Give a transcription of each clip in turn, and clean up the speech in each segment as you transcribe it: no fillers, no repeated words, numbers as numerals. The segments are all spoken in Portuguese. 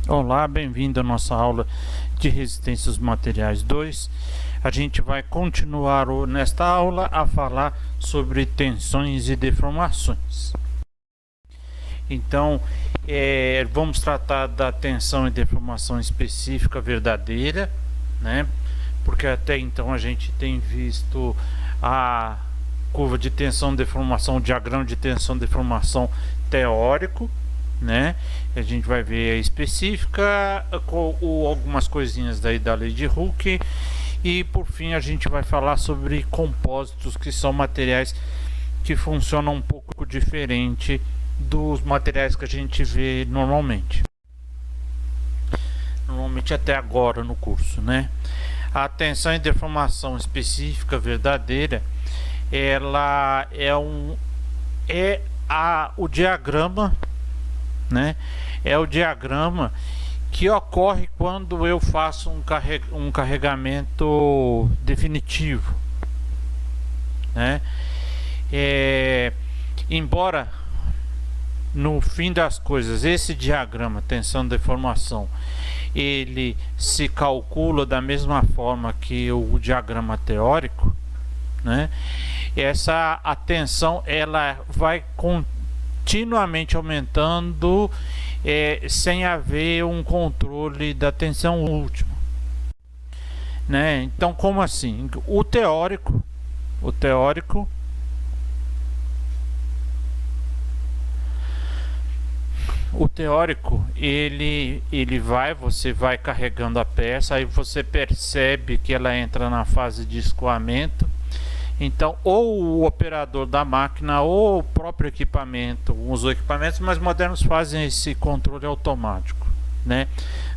Olá, bem-vindo à nossa aula de resistência aos materiais 2. A gente vai continuar nesta aula a falar sobre tensões e deformações. Então, vamos tratar da tensão e deformação específica verdadeira, né? Porque até então a gente tem visto a curva de tensão e deformação, o diagrama de tensão e deformação teórico, né? A gente vai ver a específica com algumas coisinhas daí da lei de Hooke, e por fim a gente vai falar sobre compósitos, que são materiais que funcionam um pouco diferente dos materiais que a gente vê normalmente até agora no curso, né? A tensão e deformação específica verdadeira, ela o diagrama, né? É o diagrama que ocorre quando eu faço um carregamento definitivo, né? Embora no fim das coisas esse diagrama tensão e deformação ele se calcula da mesma forma que o diagrama teórico, né? A tensão ela vai continuamente aumentando sem haver um controle da tensão última, né? Então, como assim? O teórico você vai carregando a peça, aí você percebe que ela entra na fase de escoamento. Então, ou o operador da máquina ou o próprio equipamento, os equipamentos mais modernos fazem esse controle automático, né?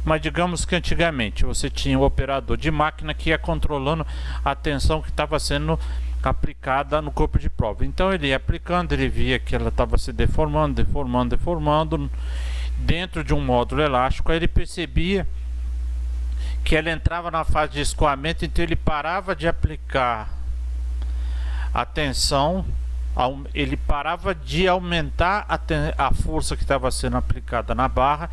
Mas digamos que antigamente você tinha o operador de máquina que ia controlando a tensão que estava sendo aplicada no corpo de prova. Então ele ia aplicando, ele via que ela estava se deformando dentro de um módulo elástico. Aí ele percebia que ela entrava na fase de escoamento, então ele parava de aplicar a tensão, ele parava de aumentar a força que estava sendo aplicada na barra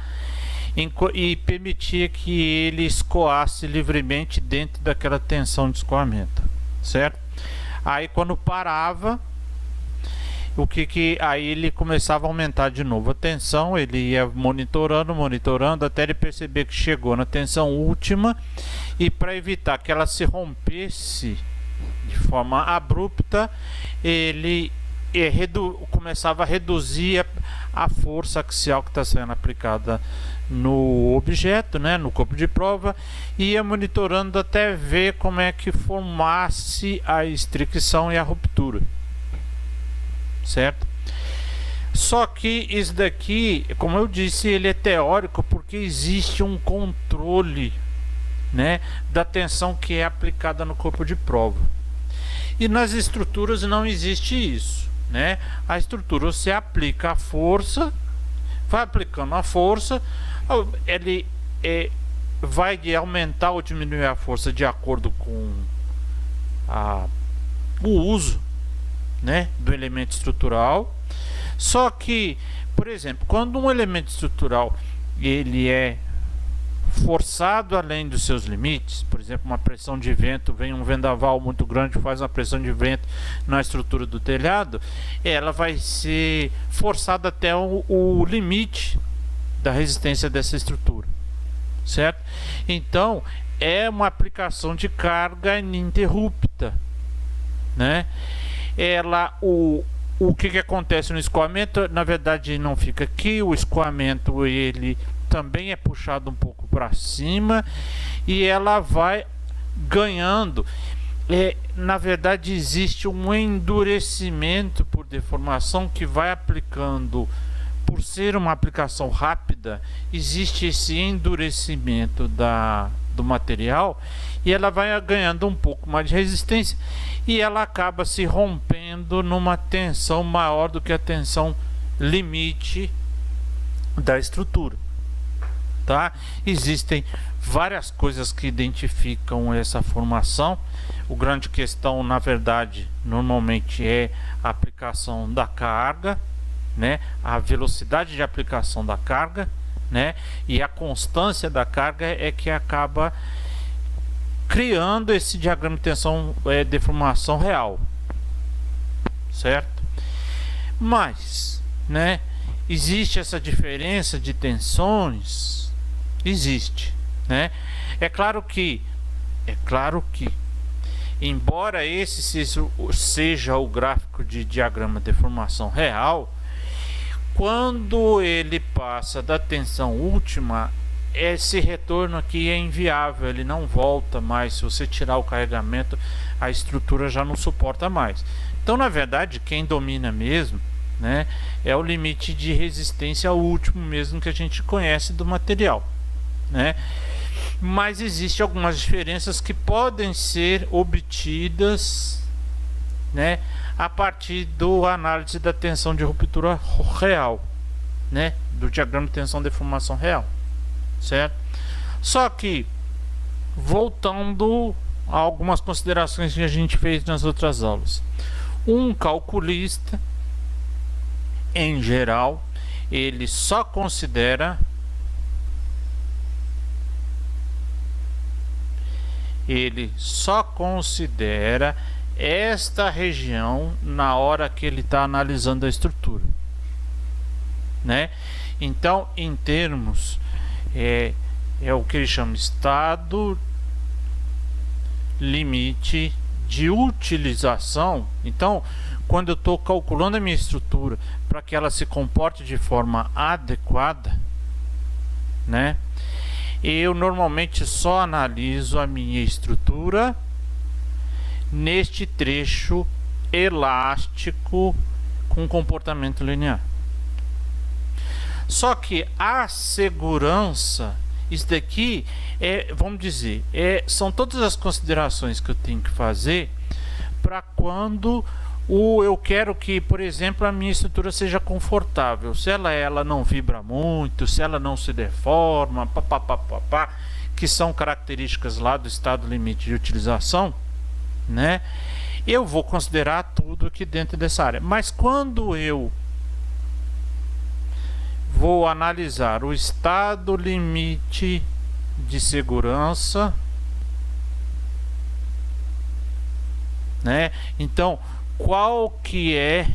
e permitia que ele escoasse livremente dentro daquela tensão de escoamento, certo? Aí quando parava, aí ele começava a aumentar de novo a tensão, ele ia monitorando até ele perceber que chegou na tensão última, e para evitar que ela se rompesse de forma abrupta, ele começava a reduzir a força axial que está sendo aplicada no objeto, né, no corpo de prova, e ia monitorando até ver como é que formasse a estricção e a ruptura, certo? Só que isso daqui, como eu disse, ele é teórico porque existe um controle, né, da tensão que é aplicada no corpo de prova. E nas estruturas não existe isso, né? A estrutura, você aplica a força, vai aplicando a força, ele vai aumentar ou diminuir a força de acordo com o uso, né, do elemento estrutural. Só que, por exemplo, quando um elemento estrutural ele é forçado além dos seus limites, por exemplo, uma pressão de vento, vem um vendaval muito grande, faz uma pressão de vento na estrutura do telhado, ela vai ser forçada até o limite da resistência dessa estrutura, certo? Então é uma aplicação de carga ininterrupta, né? O que acontece no escoamento, na verdade não fica aqui, o escoamento ele também é puxado um pouco para cima e ela vai ganhando. Na verdade existe um endurecimento por deformação que vai aplicando, por ser uma aplicação rápida, existe esse endurecimento do material e ela vai ganhando um pouco mais de resistência e ela acaba se rompendo numa tensão maior do que a tensão limite da estrutura. Tá? Existem várias coisas que identificam essa formação. O grande questão, na verdade, normalmente é a aplicação da carga, né? A velocidade de aplicação da carga, né? E a constância da carga é que acaba criando esse diagrama de tensão deformação real, certo? Mas, né, existe essa diferença de tensões? Existe, né? É claro que, embora esse seja o gráfico de diagrama de deformação real, quando ele passa da tensão última, esse retorno aqui é inviável, ele não volta mais. Se você tirar o carregamento, a estrutura já não suporta mais. Então, na verdade, quem domina mesmo, né, é o limite de resistência último mesmo que a gente conhece do material, né? Mas existem algumas diferenças que podem ser obtidas, né, a partir da análise da tensão de ruptura real, né, do diagrama de tensão de deformação real, certo? Só que, voltando a algumas considerações que a gente fez nas outras aulas, um calculista, em geral, ele só considera esta região na hora que ele está analisando a estrutura, né? Então, em termos, é o que ele chama estado limite de utilização. Então, quando eu estou calculando a minha estrutura para que ela se comporte de forma adequada, né, eu normalmente só analiso a minha estrutura neste trecho elástico com comportamento linear. Só que a segurança, isso daqui vamos dizer, são todas as considerações que eu tenho que fazer para quando eu quero que, por exemplo, a minha estrutura seja confortável. Se ela não vibra muito, se ela não se deforma, que são características lá do estado limite de utilização, né? Eu vou considerar tudo aqui dentro dessa área. Mas quando eu vou analisar o estado limite de segurança, né? Então, qual que é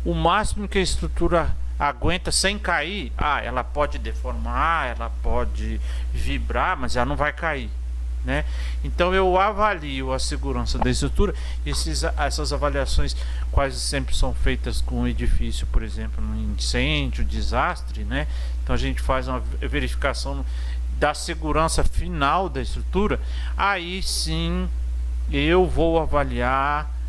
o máximo que a estrutura aguenta sem cair? Ela pode deformar, ela pode vibrar, mas ela não vai cair, né? Então eu avalio a segurança da estrutura. Essas avaliações quase sempre são feitas com um edifício, por exemplo, no incêndio, desastre, né? Então a gente faz uma verificação da segurança final da estrutura. Aí sim eu vou avaliar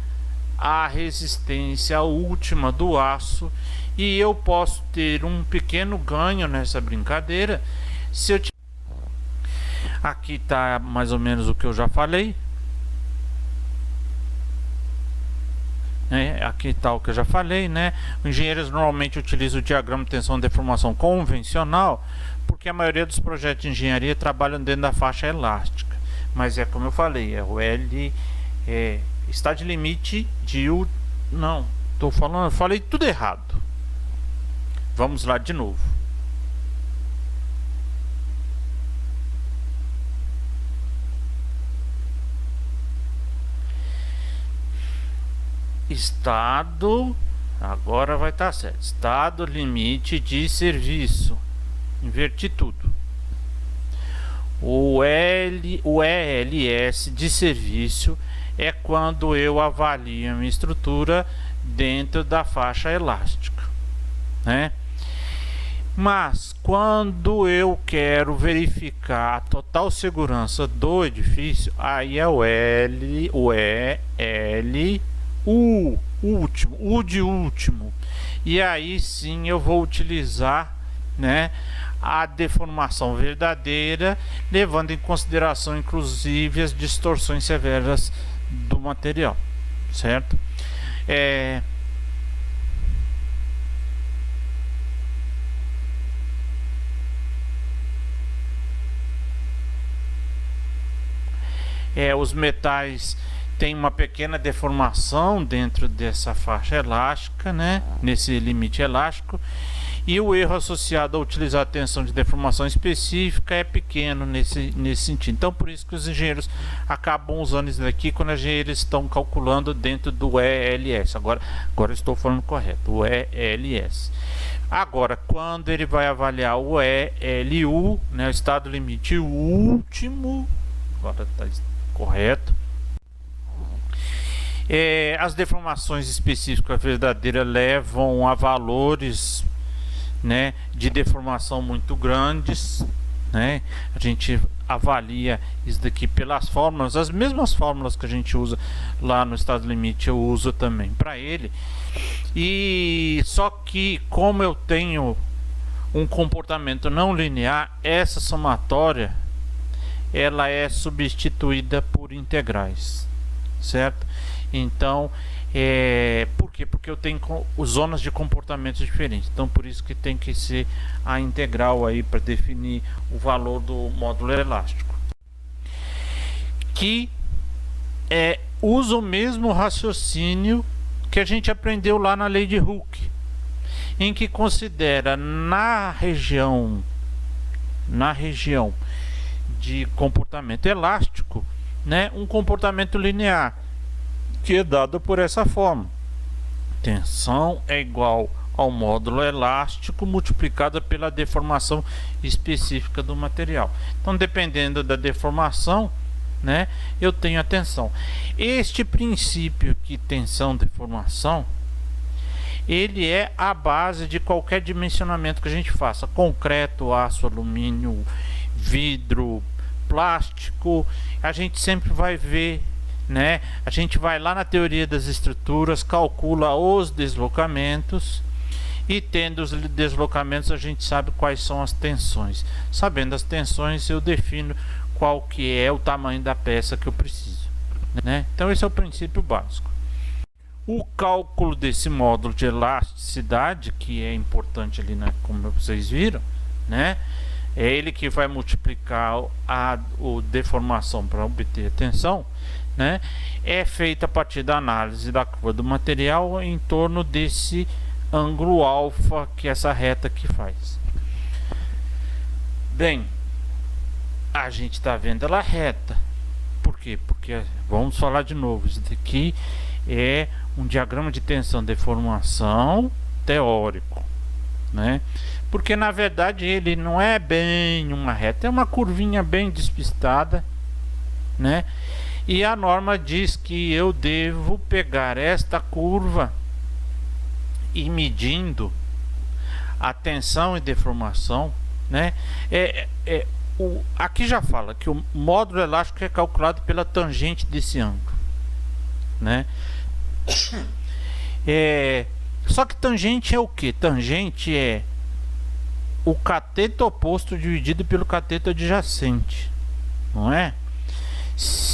a resistência última do aço, e eu posso ter um pequeno ganho nessa brincadeira se eu aqui está mais ou menos o que eu já falei, né? Aqui está o que eu já falei, né? Os engenheiros normalmente utilizam o diagrama de tensão de deformação convencional porque a maioria dos projetos de engenharia trabalham dentro da faixa elástica, mas é como eu falei, o L está de limite de não, falei tudo errado. Vamos lá de novo. Estado, agora vai estar certo. Estado limite de serviço. Inverti tudo. O ELS de serviço é quando eu avalio a minha estrutura dentro da faixa elástica, né? Mas quando eu quero verificar a total segurança do edifício, aí é o U de último, e aí sim eu vou utilizar, né, a deformação verdadeira, levando em consideração inclusive as distorções severas do material, certo? Os metais têm uma pequena deformação dentro dessa faixa elástica, né? Nesse limite elástico, e o erro associado a utilizar a tensão de deformação específica é pequeno nesse sentido. Então por isso que os engenheiros acabam usando isso daqui quando eles estão calculando dentro do ELS. Agora estou falando correto, o ELS. Agora, quando ele vai avaliar o ELU, né, o estado limite último, agora está correto. As deformações específicas verdadeiras levam a valores, né, de deformação muito grandes, né? A gente avalia isso daqui pelas fórmulas, as mesmas fórmulas que a gente usa lá no estado limite eu uso também para ele. E só que como eu tenho um comportamento não linear, essa somatória ela é substituída por integrais, certo? Então, por quê? Porque eu tenho zonas de comportamentos diferentes. Então, por isso que tem que ser a integral aí para definir o valor do módulo elástico. Que usa o mesmo raciocínio que a gente aprendeu lá na lei de Hooke, em que considera na região de comportamento elástico, né, um comportamento linear, que é dado por essa forma: tensão é igual ao módulo elástico multiplicada pela deformação específica do material. Então, dependendo da deformação, né, eu tenho a tensão. Este princípio que tensão, deformação, ele é a base de qualquer dimensionamento que a gente faça: concreto, aço, alumínio, vidro, plástico. A gente sempre vai ver, né? A gente vai lá na teoria das estruturas, calcula os deslocamentos, e tendo os deslocamentos a gente sabe quais são as tensões. Sabendo as tensões eu defino qual que é o tamanho da peça que eu preciso, né? Então esse é o princípio básico. O cálculo desse módulo de elasticidade, que é importante ali, né, como vocês viram, né? É ele que vai multiplicar a deformação para obter a tensão, né? É feita a partir da análise da curva do material em torno desse ângulo alfa que essa reta aqui faz. Bem, a gente está vendo ela reta. Por quê? Porque, vamos falar de novo, isso daqui é um diagrama de tensão deformação teórico, né? Porque na verdade ele não é bem uma reta, é uma curvinha bem despistada, né? E a norma diz que eu devo pegar esta curva e medindo a tensão e deformação, né? Aqui já fala que o módulo elástico é calculado pela tangente desse ângulo, né? Só que tangente é o que? Tangente é o cateto oposto dividido pelo cateto adjacente, não é?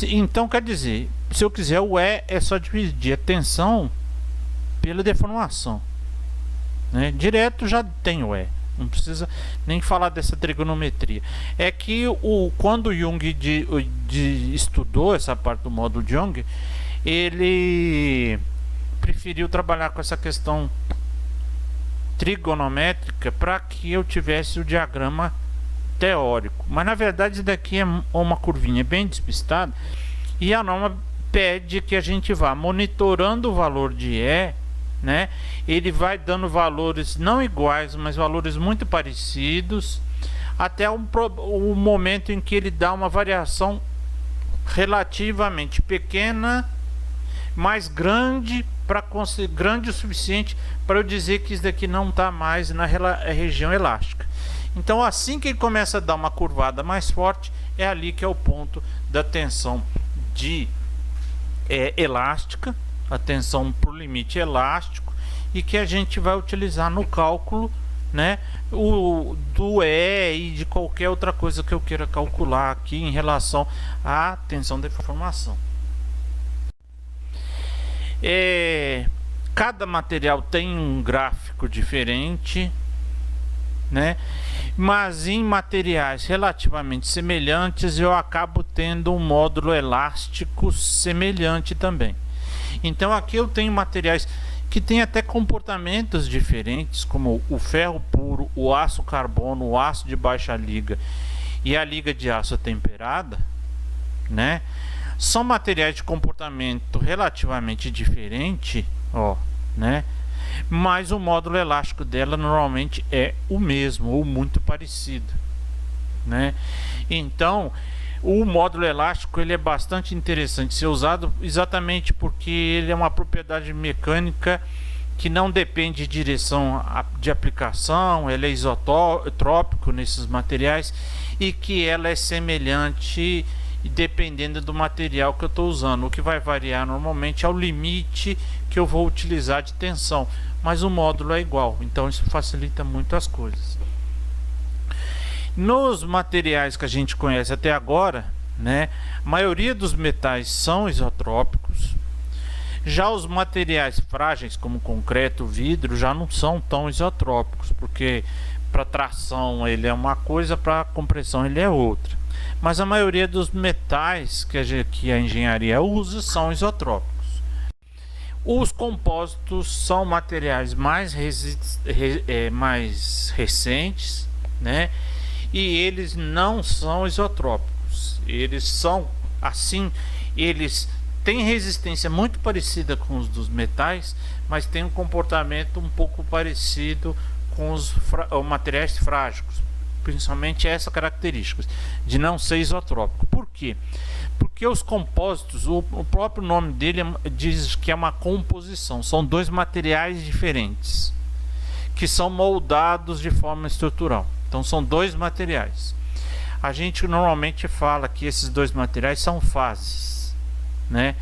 Então quer dizer, se eu quiser o E é só dividir a tensão pela deformação, né? Direto já tem o E, não precisa nem falar dessa trigonometria. É que quando Jung estudou essa parte do módulo de Jung, ele preferiu trabalhar com essa questão trigonométrica para que eu tivesse o diagrama teórico. Mas na verdade isso daqui é uma curvinha bem despistada, e a norma pede que a gente vá monitorando o valor de E, né? Ele vai dando valores não iguais, mas valores muito parecidos, até o momento em que ele dá uma variação relativamente pequena, mais grande, grande o suficiente para eu dizer que isso daqui não está mais na região elástica. Então assim que ele começa a dar uma curvada mais forte, é ali que é o ponto da tensão elástica, a tensão para o limite elástico, e que a gente vai utilizar no cálculo, né, do E e de qualquer outra coisa que eu queira calcular aqui em relação à tensão de deformação. Cada material tem um gráfico diferente, né? Mas em materiais relativamente semelhantes eu acabo tendo um módulo elástico semelhante também. Então aqui eu tenho materiais que tem até comportamentos diferentes, como o ferro puro, o aço carbono, o aço de baixa liga e a liga de aço temperada, né? São materiais de comportamento relativamente diferente, ó, né? Mas o módulo elástico dela normalmente é o mesmo ou muito parecido, né? Então, o módulo elástico ele é bastante interessante ser usado exatamente porque ele é uma propriedade mecânica que não depende de direção de aplicação, ele é isotrópico nesses materiais e que ela é semelhante dependendo do material que eu estou usando. O que vai variar normalmente é o limite que eu vou utilizar de tensão, mas o módulo é igual, então isso facilita muito as coisas. Nos materiais que a gente conhece até agora, né, a maioria dos metais são isotrópicos. Já os materiais frágeis como concreto, vidro, já não são tão isotrópicos, porque para tração ele é uma coisa, para compressão ele é outra. Mas a maioria dos metais que a engenharia usa são isotrópicos. Os compósitos são materiais mais recentes, né? E eles não são isotrópicos. Eles são assim, eles têm resistência muito parecida com os dos metais, mas tem um comportamento um pouco parecido com os materiais frágeis, principalmente essa característica de não ser isotrópico. Por quê? Porque os compósitos, o próprio nome dele diz que é uma composição, são dois materiais diferentes que são moldados de forma estrutural. Então são dois materiais. A gente normalmente fala que esses dois materiais são fases, né?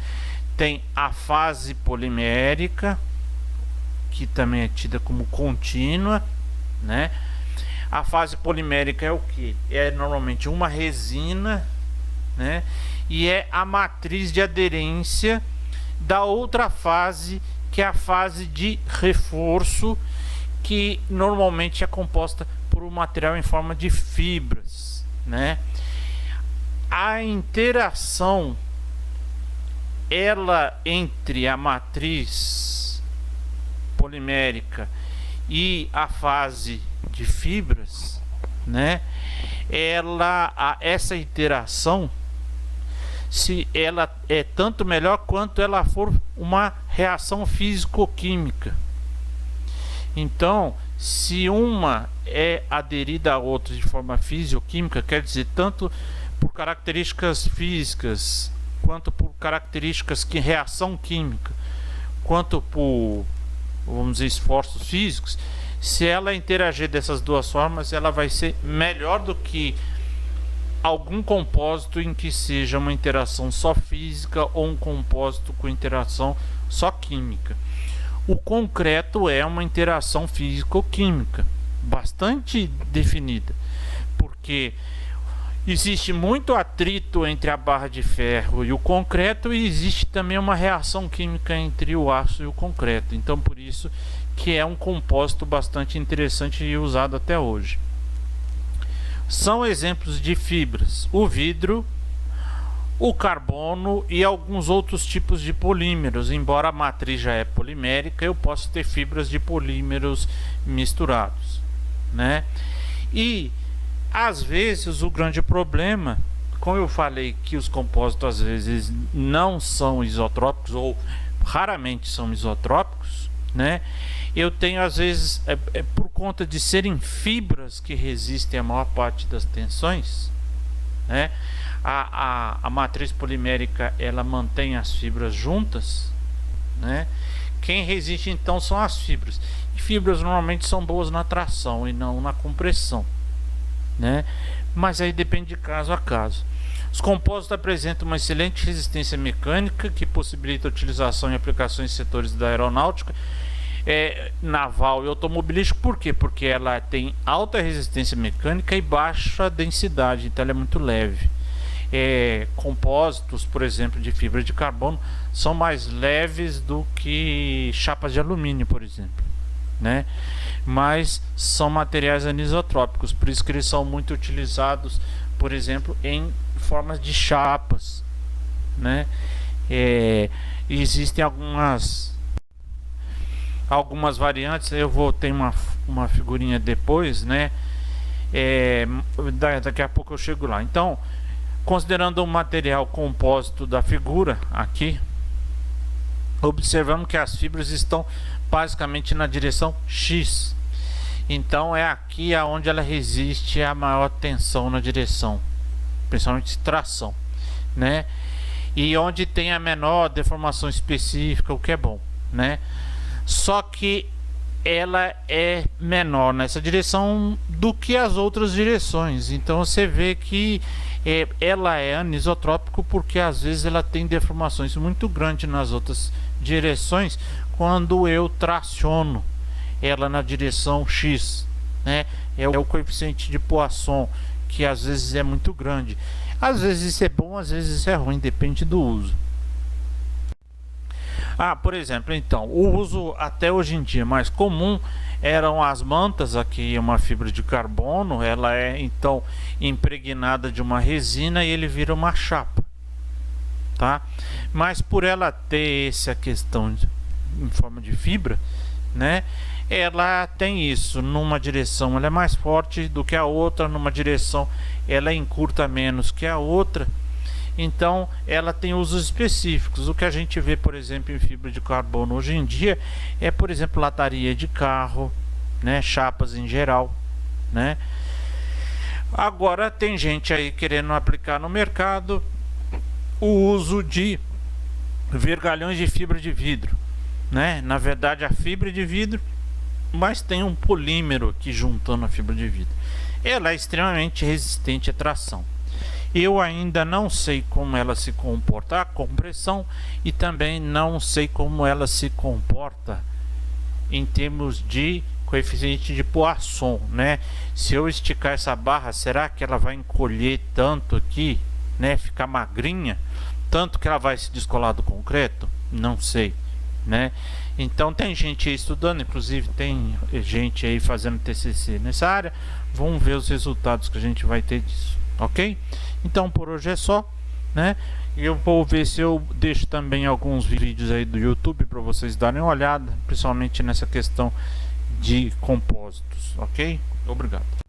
Tem a fase polimérica, que também é tida como contínua, né? A fase polimérica é o que? É normalmente uma resina, né? E é a matriz de aderência da outra fase, que é a fase de reforço, que normalmente é composta por um material em forma de fibras, né? A interação ela entre a matriz polimérica e a fase de fibras, né? Essa interação, se ela é tanto melhor quanto ela for uma reação físico-química. Então, se uma é aderida à outra de forma físico-química, quer dizer, tanto por características físicas, quanto por características que reação química, quanto por, vamos dizer, esforços físicos, se ela interagir dessas duas formas, ela vai ser melhor do que algum compósito em que seja uma interação só física ou um compósito com interação só química. O concreto é uma interação físico-química bastante definida, porque existe muito atrito entre a barra de ferro e o concreto, e existe também uma reação química entre o aço e o concreto. Então, por isso que é um composto bastante interessante e usado até hoje. São exemplos de fibras: o vidro, o carbono e alguns outros tipos de polímeros. Embora a matriz já é polimérica, eu posso ter fibras de polímeros misturados, né? E às vezes o grande problema, como eu falei que os compósitos às vezes não são isotrópicos ou raramente são isotrópicos, né? Eu tenho às vezes, por conta de serem fibras que resistem à maior parte das tensões, né? A matriz polimérica ela mantém as fibras juntas, né? Quem resiste então são as fibras. E fibras normalmente são boas na tração e não na compressão, né? Mas aí depende de caso a caso. Os compósitos apresentam uma excelente resistência mecânica que possibilita a utilização em aplicações em setores da aeronáutica, naval e automobilístico. Por quê? Porque ela tem alta resistência mecânica e baixa densidade, então ela é muito leve. Compósitos, por exemplo, de fibra de carbono são mais leves do que chapas de alumínio, por exemplo, né? Mas são materiais anisotrópicos, por isso que eles são muito utilizados, por exemplo, em formas de chapas, né? Existem algumas variantes. Eu vou ter uma figurinha depois, né? Daqui a pouco eu chego lá. Então, considerando o material compósito da figura aqui, observamos que as fibras estão basicamente na direção X. Então é aqui aonde ela resiste a maior tensão na direção, principalmente tração, né? E onde tem a menor deformação específica, o que é bom, né? Só que ela é menor nessa direção do que as outras direções. Então você vê que ela é anisotrópico porque às vezes ela tem deformações muito grandes nas outras direções quando eu traciono ela na direção X, né? É o coeficiente de Poisson, que às vezes é muito grande. Às vezes isso é bom, às vezes isso é ruim, depende do uso. Por exemplo, então, o uso até hoje em dia mais comum eram as mantas. Aqui é uma fibra de carbono, ela é então impregnada de uma resina e ele vira uma chapa, tá? Mas por ela ter essa questão em forma de fibra, né? Ela tem isso, numa direção ela é mais forte do que a outra, numa direção ela encurta menos que a outra. Então ela tem usos específicos. O que a gente vê, por exemplo, em fibra de carbono hoje em dia é, por exemplo, lataria de carro, né? Chapas em geral, né? Agora tem gente aí querendo aplicar no mercado o uso de vergalhões de fibra de vidro, né? Na verdade a fibra de vidro, mas tem um polímero aqui juntando a fibra de vidro. Ela é extremamente resistente à tração. Eu ainda não sei como ela se comporta à compressão e também não sei como ela se comporta em termos de coeficiente de Poisson, né? Se eu esticar essa barra, será que ela vai encolher tanto aqui, né? Ficar magrinha, tanto que ela vai se descolar do concreto? Não sei, né? Então tem gente aí estudando, inclusive tem gente aí fazendo TCC nessa área. Vamos ver os resultados que a gente vai ter disso, ok? Então por hoje é só, né? Eu vou ver se eu deixo também alguns vídeos aí do YouTube para vocês darem uma olhada, principalmente nessa questão de compósitos, ok? Obrigado.